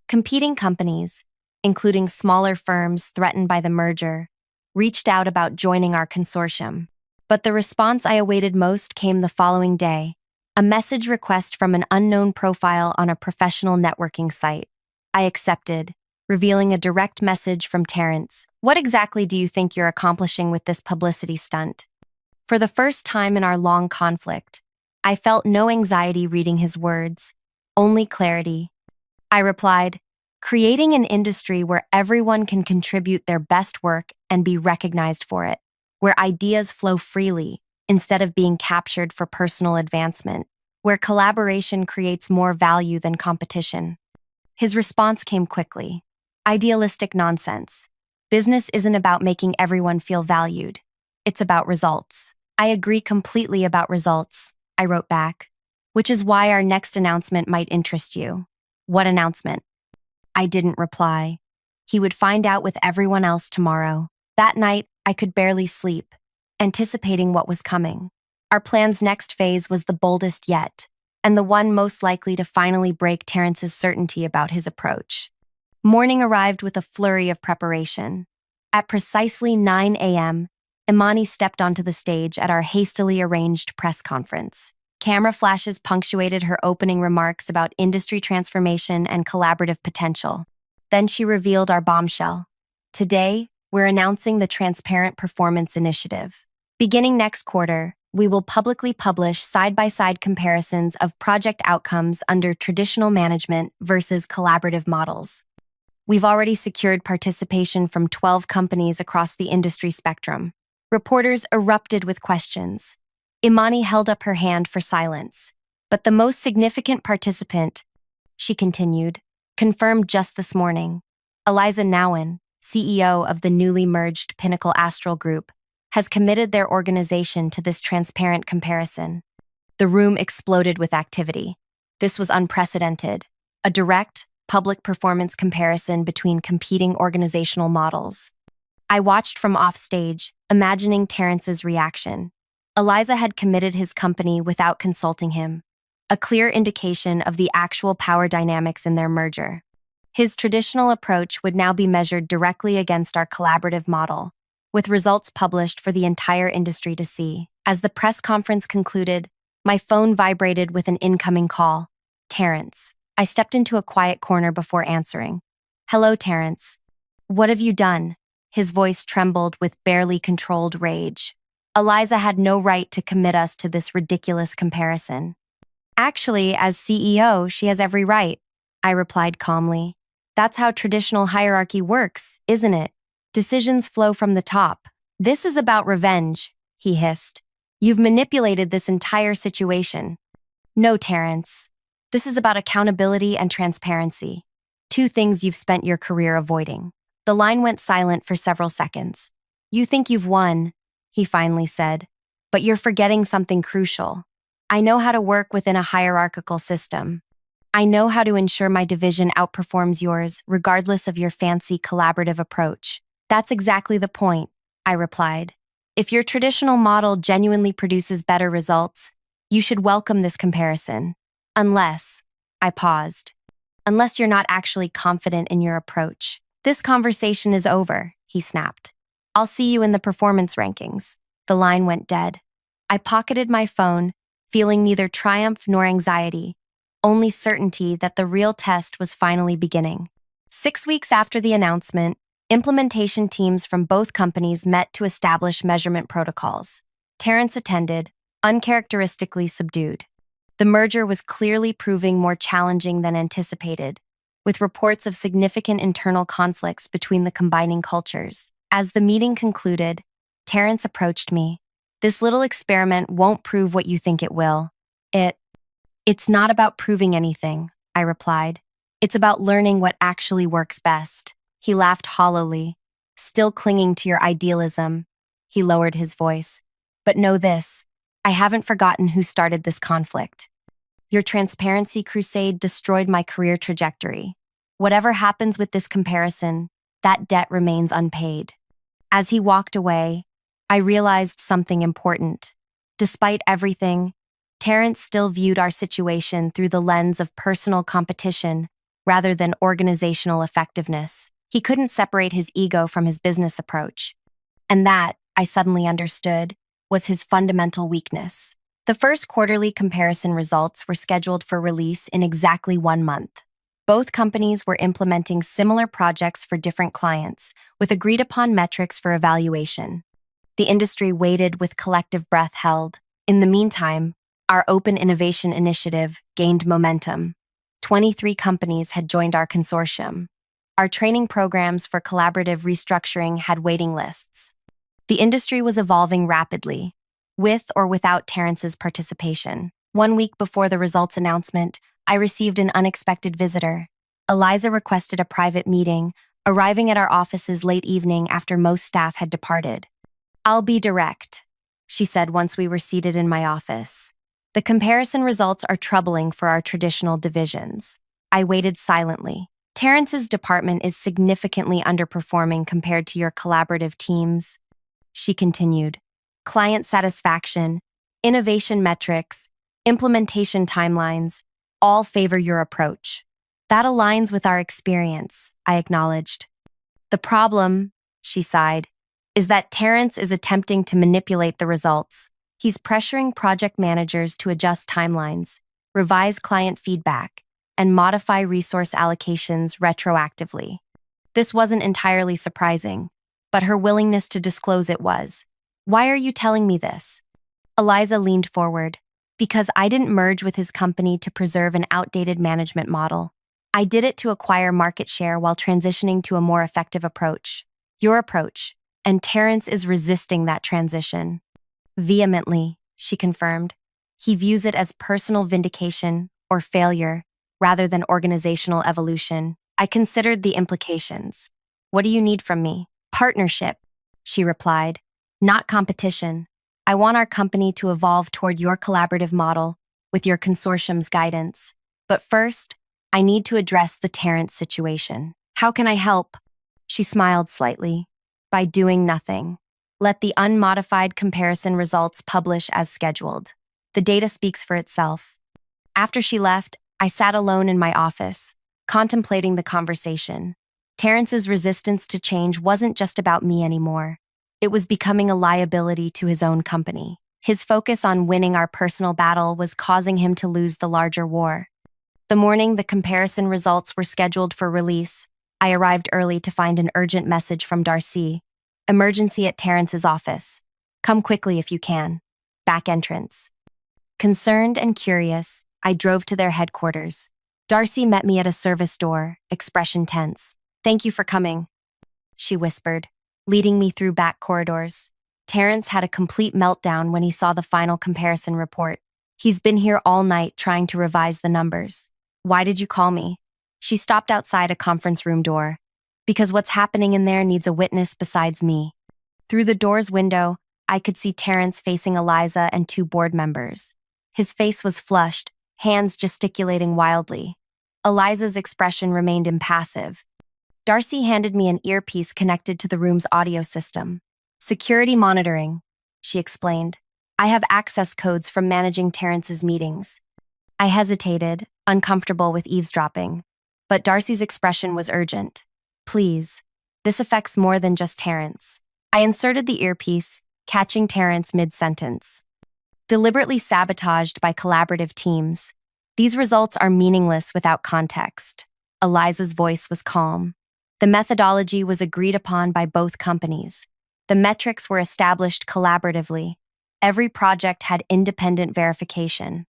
Competing companies, including smaller firms threatened by the merger, reached out about joining our consortium. But the response I awaited most came the following day, a message request from an unknown profile on a professional networking site. I accepted, revealing a direct message from Terrence. "What exactly do you think you're accomplishing with this publicity stunt?" For the first time in our long conflict, I felt no anxiety reading his words, only clarity. I replied, "Creating an industry where everyone can contribute their best work and be recognized for it, where ideas flow freely instead of being captured for personal advancement, where collaboration creates more value than competition." His response came quickly. "Idealistic nonsense. Business isn't about making everyone feel valued. It's about results." "I agree completely about results," I wrote back, "which is why our next announcement might interest you." "What announcement?" I didn't reply. He would find out with everyone else tomorrow. That night, I could barely sleep, anticipating what was coming. Our plan's next phase was the boldest yet, and the one most likely to finally break Terrence's certainty about his approach. Morning arrived with a flurry of preparation. At precisely 9 a.m., Imani stepped onto the stage at our hastily arranged press conference. Camera flashes punctuated her opening remarks about industry transformation and collaborative potential. Then she revealed our bombshell. "Today, we're announcing the Transparent Performance Initiative. Beginning next quarter, we will publicly publish side-by-side comparisons of project outcomes under traditional management versus collaborative models. We've already secured participation from 12 companies across the industry spectrum." Reporters erupted with questions. Imani held up her hand for silence. "But the most significant participant," she continued, "confirmed just this morning. Eliza Nowen, CEO of the newly merged Pinnacle Astral Group, has committed their organization to this transparent comparison." The room exploded with activity. This was unprecedented, a direct, public performance comparison between competing organizational models. I watched from offstage, imagining Terrence's reaction. Eliza had committed his company without consulting him, a clear indication of the actual power dynamics in their merger. His traditional approach would now be measured directly against our collaborative model, with results published for the entire industry to see. As the press conference concluded, my phone vibrated with an incoming call. Terrence. I stepped into a quiet corner before answering. "Hello, Terrence. What have you done?" His voice trembled with barely controlled rage. "Eliza had no right to commit us to this ridiculous comparison." "Actually, as CEO, she has every right," I replied calmly. "That's how traditional hierarchy works, isn't it? Decisions flow from the top." "This is about revenge," he hissed. "You've manipulated this entire situation." "No, Terrence. This is about accountability and transparency. Two things you've spent your career avoiding." The line went silent for several seconds. "You think you've won," he finally said, "but you're forgetting something crucial. I know how to work within a hierarchical system. I know how to ensure my division outperforms yours, regardless of your fancy collaborative approach." "That's exactly the point," I replied. "If your traditional model genuinely produces better results, You should welcome this comparison. Unless, I paused, unless you're not actually confident in your approach. This conversation is over, he snapped. I'll see you in the performance rankings. The line went dead. I pocketed my phone, feeling neither triumph nor anxiety, only certainty that the real test was finally beginning. 6 weeks after the announcement, implementation teams from both companies met to establish measurement protocols. Terrence attended, uncharacteristically subdued. The merger was clearly proving more challenging than anticipated, with reports of significant internal conflicts between the combining cultures. As the meeting concluded, Terrence approached me. This little experiment won't prove what you think it will. It's not about proving anything, I replied. It's about learning what actually works best. He laughed hollowly. Still clinging to your idealism, he lowered his voice. But know this, I haven't forgotten who started this conflict. Your transparency crusade destroyed my career trajectory. Whatever happens with this comparison, that debt remains unpaid. As he walked away, I realized something important. Despite everything, Terrence still viewed our situation through the lens of personal competition rather than organizational effectiveness. He couldn't separate his ego from his business approach. And that, I suddenly understood, was his fundamental weakness. The first quarterly comparison results were scheduled for release in exactly 1 month. Both companies were implementing similar projects for different clients, with agreed-upon metrics for evaluation. The industry waited with collective breath held. In the meantime, our Open Innovation Initiative gained momentum. 23 companies had joined our consortium. Our training programs for collaborative restructuring had waiting lists. The industry was evolving rapidly, with or without Terrence's participation. 1 week before the results announcement, I received an unexpected visitor. Eliza requested a private meeting, arriving at our offices late evening after most staff had departed. I'll be direct, she said once we were seated in my office. The comparison results are troubling for our traditional divisions. I waited silently. Terrence's department is significantly underperforming compared to your collaborative teams, she continued. Client satisfaction, innovation metrics, implementation timelines, all favor your approach. That aligns with our experience, I acknowledged. The problem, she sighed, is that Terrence is attempting to manipulate the results. He's pressuring project managers to adjust timelines, revise client feedback, and modify resource allocations retroactively. This wasn't entirely surprising, but her willingness to disclose it was. Why are you telling me this? Eliza leaned forward. Because I didn't merge with his company to preserve an outdated management model. I did it to acquire market share while transitioning to a more effective approach. Your approach. And Terrence is resisting that transition. Vehemently, she confirmed. He views it as personal vindication or failure rather than organizational evolution. I considered the implications. What do you need from me? Partnership, she replied. Not competition. I want our company to evolve toward your collaborative model with your consortium's guidance. But first, I need to address the Terrence situation. How can I help? She smiled slightly. By doing nothing. Let the unmodified comparison results publish as scheduled. The data speaks for itself. After she left, I sat alone in my office, contemplating the conversation. Terrence's resistance to change wasn't just about me anymore. It was becoming a liability to his own company. His focus on winning our personal battle was causing him to lose the larger war. The morning the comparison results were scheduled for release, I arrived early to find an urgent message from Darcy. Emergency at Terrence's office. Come quickly if you can. Back entrance. Concerned and curious, I drove to their headquarters. Darcy met me at a service door, expression tense. Thank you for coming, she whispered, leading me through back corridors. Terrence had a complete meltdown when he saw the final comparison report. He's been here all night trying to revise the numbers. Why did you call me? She stopped outside a conference room door. Because what's happening in there needs a witness besides me. Through the door's window, I could see Terrence facing Eliza and 2 board members. His face was flushed, hands gesticulating wildly. Eliza's expression remained impassive. Darcy handed me an earpiece connected to the room's audio system. Security monitoring, she explained. I have access codes from managing Terrence's meetings. I hesitated, uncomfortable with eavesdropping. But Darcy's expression was urgent. Please. This affects more than just Terrence. I inserted the earpiece, catching Terrence mid-sentence. Deliberately sabotaged by collaborative teams, these results are meaningless without context. Eliza's voice was calm. The methodology was agreed upon by both companies. The metrics were established collaboratively. Every project had independent verification.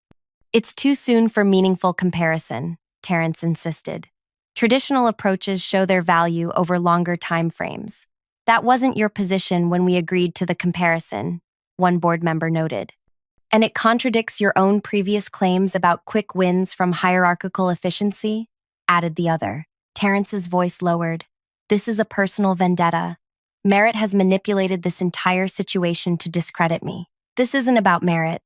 It's too soon for meaningful comparison, Terrence insisted. Traditional approaches show their value over longer time frames. That wasn't your position when we agreed to the comparison, one board member noted. And it contradicts your own previous claims about quick wins from hierarchical efficiency, added the other. Terrence's voice lowered. This is a personal vendetta. Merit has manipulated this entire situation to discredit me. This isn't about merit.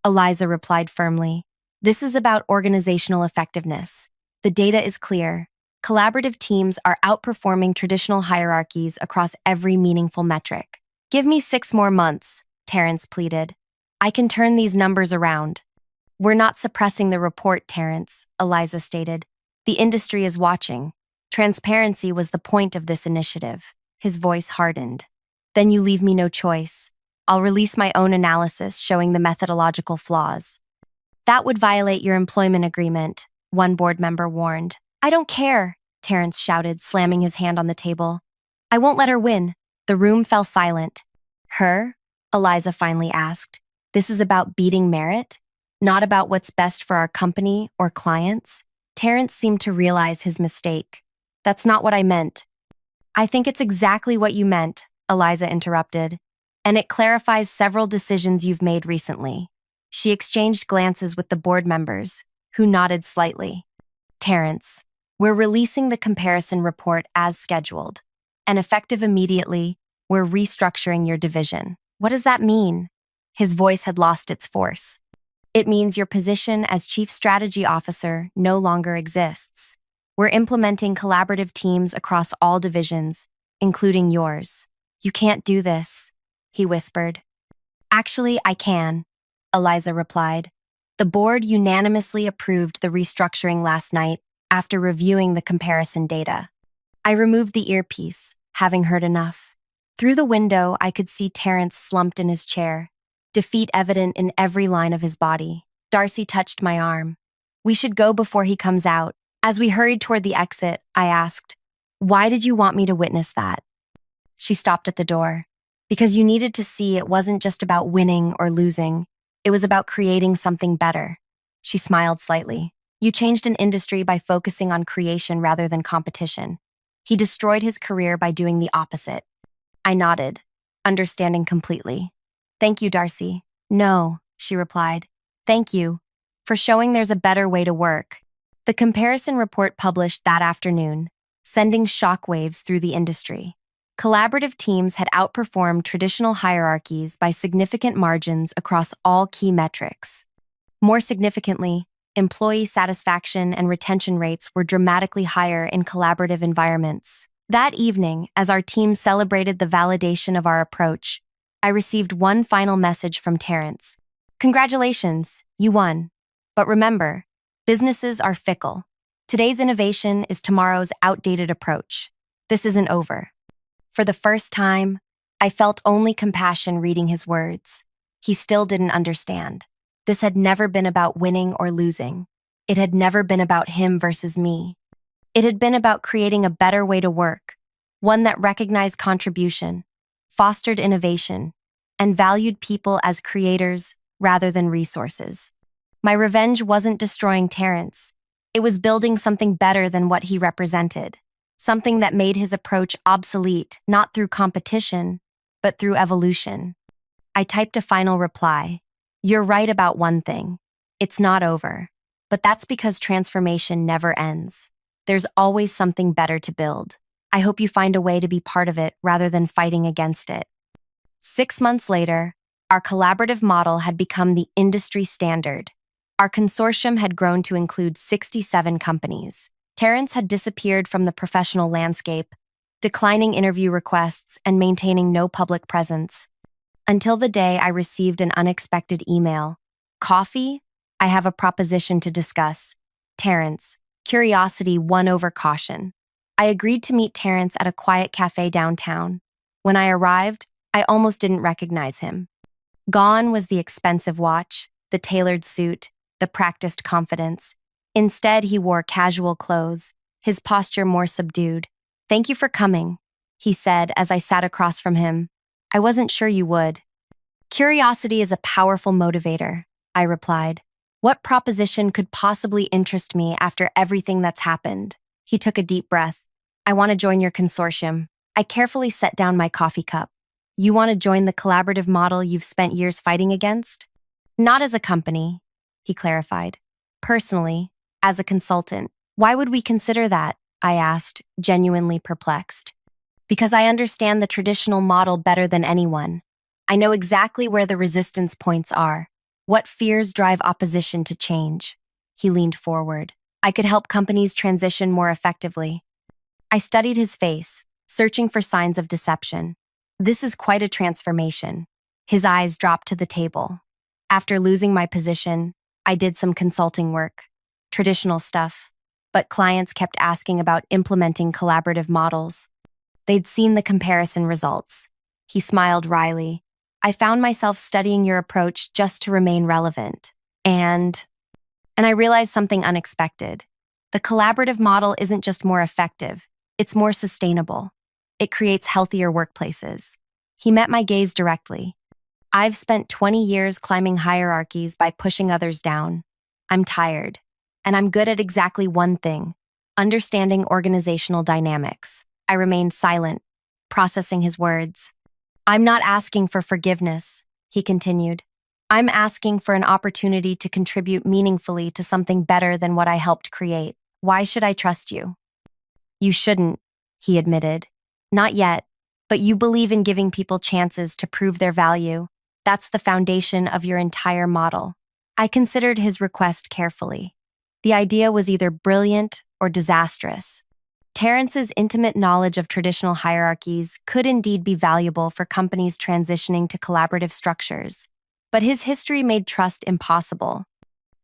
Eliza replied firmly. This is about organizational effectiveness. The data is clear. Collaborative teams are outperforming traditional hierarchies across every meaningful metric. Give me 6 more months, Terrence pleaded. I can turn these numbers around. We're not suppressing the report, Terrence, Eliza stated. The industry is watching. Transparency was the point of this initiative. His voice hardened. Then you leave me no choice. I'll release my own analysis showing the methodological flaws. That would violate your employment agreement, one board member warned. I don't care, Terrence shouted, slamming his hand on the table. I won't let her win. The room fell silent. Her? Eliza finally asked. This is about beating merit, not about what's best for our company or clients. Terrence seemed to realize his mistake. That's not what I meant. I think it's exactly what you meant, Eliza interrupted, and it clarifies several decisions you've made recently. She exchanged glances with the board members, who nodded slightly. Terrence, we're releasing the comparison report as scheduled, and effective immediately, we're restructuring your division. What does that mean? His voice had lost its force. It means your position as Chief Strategy Officer no longer exists. We're implementing collaborative teams across all divisions, including yours. You can't do this, he whispered. Actually, I can, Eliza replied. The board unanimously approved the restructuring last night after reviewing the comparison data. I removed the earpiece, having heard enough. Through the window, I could see Terrence slumped in his chair, defeat evident in every line of his body. Darcy touched my arm. We should go before he comes out. As we hurried toward the exit, I asked, why did you want me to witness that? She stopped at the door. Because you needed to see it wasn't just about winning or losing. It was about creating something better. She smiled slightly. You changed an industry by focusing on creation rather than competition. He destroyed his career by doing the opposite. I nodded, understanding completely. Thank you, Darcy. No, she replied. Thank you for showing there's a better way to work. The comparison report published that afternoon, sending shockwaves through the industry. Collaborative teams had outperformed traditional hierarchies by significant margins across all key metrics. More significantly, employee satisfaction and retention rates were dramatically higher in collaborative environments. That evening, as our team celebrated the validation of our approach, I received one final message from Terrence. Congratulations, you won. But remember, businesses are fickle. Today's innovation is tomorrow's outdated approach. This isn't over. For the first time, I felt only compassion reading his words. He still didn't understand. This had never been about winning or losing. It had never been about him versus me. It had been about creating a better way to work, one that recognized contribution, fostered innovation, and valued people as creators rather than resources. My revenge wasn't destroying Terrence. It was building something better than what he represented, something that made his approach obsolete, not through competition, but through evolution. I typed a final reply. You're right about one thing. It's not over. But that's because transformation never ends. There's always something better to build. I hope you find a way to be part of it rather than fighting against it. 6 months later, our collaborative model had become the industry standard. Our consortium had grown to include 67 companies. Terrence had disappeared from the professional landscape, declining interview requests and maintaining no public presence. Until the day I received an unexpected email. Coffee? I have a proposition to discuss. Terrence. Curiosity won over caution. I agreed to meet Terrence at a quiet cafe downtown. When I arrived, I almost didn't recognize him. Gone was the expensive watch, the tailored suit, the practiced confidence. Instead, he wore casual clothes, his posture more subdued. "Thank you for coming," he said as I sat across from him. "I wasn't sure you would." "Curiosity is a powerful motivator," I replied. "What proposition could possibly interest me after everything that's happened?" He took a deep breath. "I want to join your consortium." I carefully set down my coffee cup. "You want to join the collaborative model you've spent years fighting against?" "Not as a company," he clarified. "Personally, as a consultant." "Why would we consider that?" I asked, genuinely perplexed. "Because I understand the traditional model better than anyone. I know exactly where the resistance points are, what fears drive opposition to change." He leaned forward. "I could help companies transition more effectively." I studied his face, searching for signs of deception. "This is quite a transformation." His eyes dropped to the table. "After losing my position, I did some consulting work. Traditional stuff. But clients kept asking about implementing collaborative models. They'd seen the comparison results." He smiled wryly. "I found myself studying your approach just to remain relevant. And I realized something unexpected. The collaborative model isn't just more effective, it's more sustainable. It creates healthier workplaces." He met my gaze directly. "I've spent 20 years climbing hierarchies by pushing others down. I'm tired. And I'm good at exactly one thing: understanding organizational dynamics." I remained silent, processing his words. "I'm not asking for forgiveness," he continued. "I'm asking for an opportunity to contribute meaningfully to something better than what I helped create. Why should I trust you?" "You shouldn't," he admitted. "Not yet, but you believe in giving people chances to prove their value. That's the foundation of your entire model." I considered his request carefully. The idea was either brilliant or disastrous. Terrence's intimate knowledge of traditional hierarchies could indeed be valuable for companies transitioning to collaborative structures. But his history made trust impossible.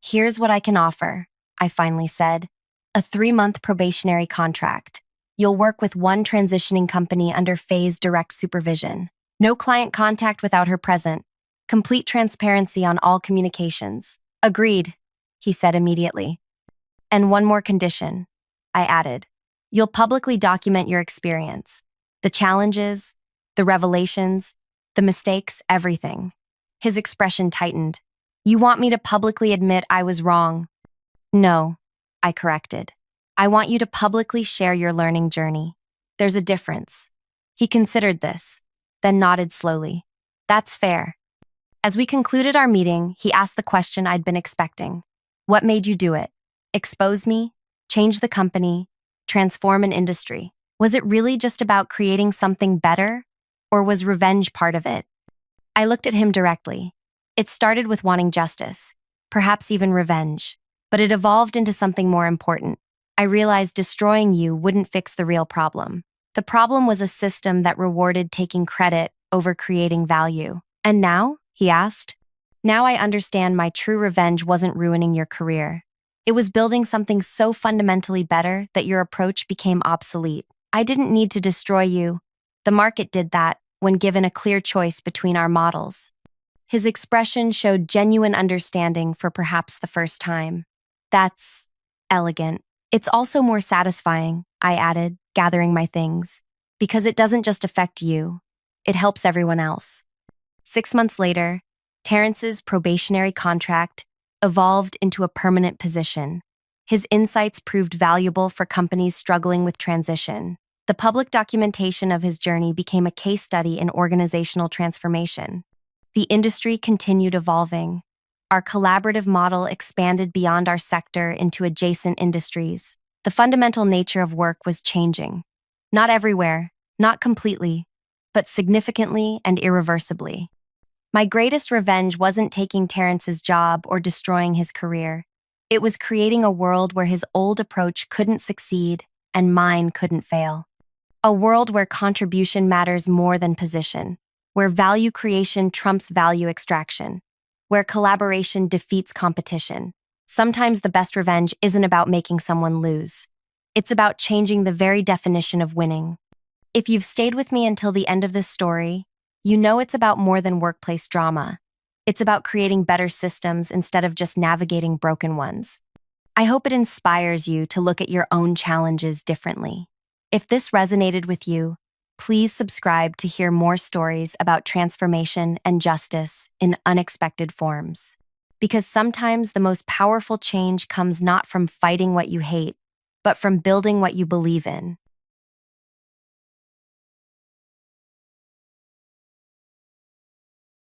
"Here's what I can offer," I finally said. "A 3-month probationary contract. You'll work with one transitioning company under phased direct supervision. No client contact without her present. Complete transparency on all communications." "Agreed," he said immediately. "And one more condition," I added. "You'll publicly document your experience. The challenges, the revelations, the mistakes, everything." His expression tightened. "You want me to publicly admit I was wrong?" "No," I corrected. "I want you to publicly share your learning journey. There's a difference." He considered this, then nodded slowly. "That's fair." As we concluded our meeting, he asked the question I'd been expecting. "What made you do it? Expose me? Change the company? Transform an industry? Was it really just about creating something better? Or was revenge part of it?" I looked at him directly. It started with wanting justice, perhaps even revenge, but it evolved into something more important. I realized destroying you wouldn't fix the real problem. The problem was a system that rewarded taking credit over creating value. "And now?" he asked. "Now I understand my true revenge wasn't ruining your career. It was building something so fundamentally better that your approach became obsolete. I didn't need to destroy you. The market did that when given a clear choice between our models." His expression showed genuine understanding for perhaps the first time. "That's elegant. It's also more satisfying," I added, gathering my things, "because it doesn't just affect you. It helps everyone else." 6 months later, Terrence's probationary contract evolved into a permanent position. His insights proved valuable for companies struggling with transition. The public documentation of his journey became a case study in organizational transformation. The industry continued evolving. Our collaborative model expanded beyond our sector into adjacent industries. The fundamental nature of work was changing. Not everywhere, not completely, but significantly and irreversibly. My greatest revenge wasn't taking Terrence's job or destroying his career. It was creating a world where his old approach couldn't succeed and mine couldn't fail. A world where contribution matters more than position. where value creation trumps value extraction, where collaboration defeats competition. Sometimes the best revenge isn't about making someone lose. It's about changing the very definition of winning. If you've stayed with me until the end of this story, you know it's about more than workplace drama. It's about creating better systems instead of just navigating broken ones. I hope it inspires you to look at your own challenges differently. If this resonated with you, please subscribe to hear more stories about transformation and justice in unexpected forms. Because sometimes the most powerful change comes not from fighting what you hate, but from building what you believe in.